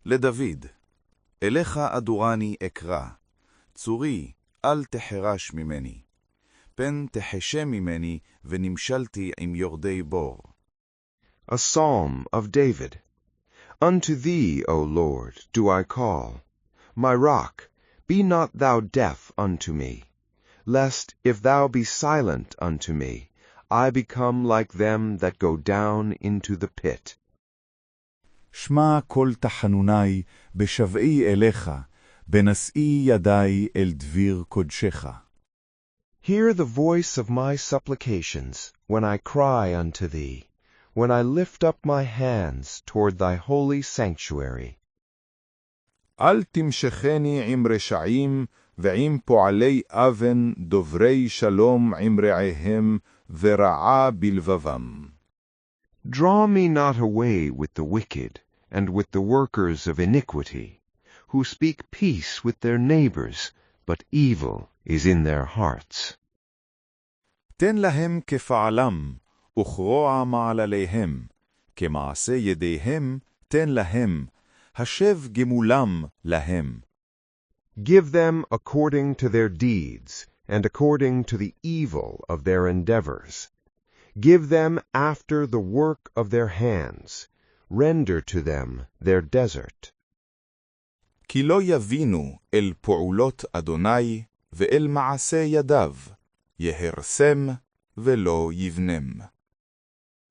לדוד, אליך אדורני אקרא, צורי, אל תחרש ממני. פן תחשה ממני, ונמשלתי עם יורדי בור. A psalm of David. Unto thee, O Lord, do I call. My rock, be not thou deaf unto me, lest, if thou be silent unto me, I become like them that go down into the pit. שמע כל תחנוני בשבעי אליך, בנשאי ידי אל דביר קודשך. Hear the voice of my supplications, when I cry unto thee, when I lift up my hands toward thy holy sanctuary. אל תמשכני עם רשעים, ועם פועלי אבן, דוברי שלום עם רעיהם, ורעה בלבבם. Draw me not away with the wicked, and with the workers of iniquity, who speak peace with their neighbors, but evil is in their hearts. תן להם כפעלם, וכרוע מעלליהם, כמעשה ידיהם תן להם, השב גמולם להם. Give them according to their deeds, and according to the evil of their endeavors. Give them after the work of their hands. Render to them their desert. כי לא יבינו אל פעולות אדוני, ואל מעשה ידיו, יהרסם ולא יבנם.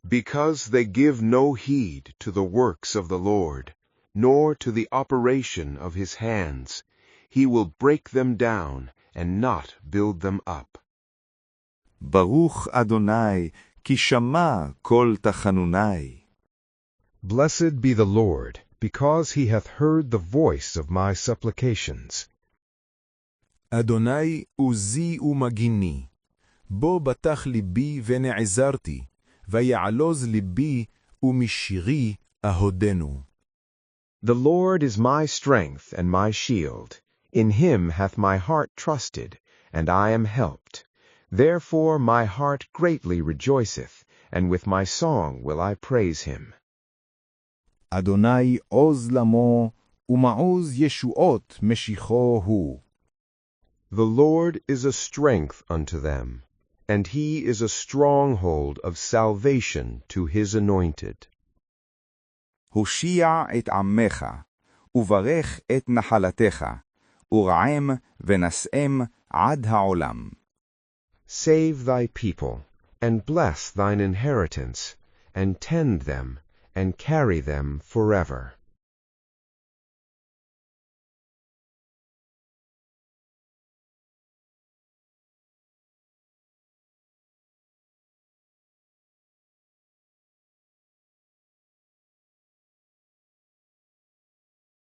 Because they give no heed to the works of the Lord, nor to the operation of his hands, he will break them down and not build them up. ברוך אדוני, כי שמע כל תחנוני. Blessed be the Lord, because he hath heard the voice of my supplications. אדוני עוזי ומגיני, בו בטח ליבי ונעזרתי, ויעלוז ליבי ומשירי אהודנו. The Lord is my strength and my shield. In him hath my heart trusted, and I am helped. Therefore my heart greatly rejoiceth, and with my song will I praise him. אדוני עוז למו, ומעוז ישועות משיחו הוא. The Lord is a strength unto them, and he is a stronghold of salvation to his anointed. הושיע את עמך, וברך את נחלתך, ורעם ונשאם עד העולם. Save thy people, and bless thine inheritance, and tend them, and carry them forever.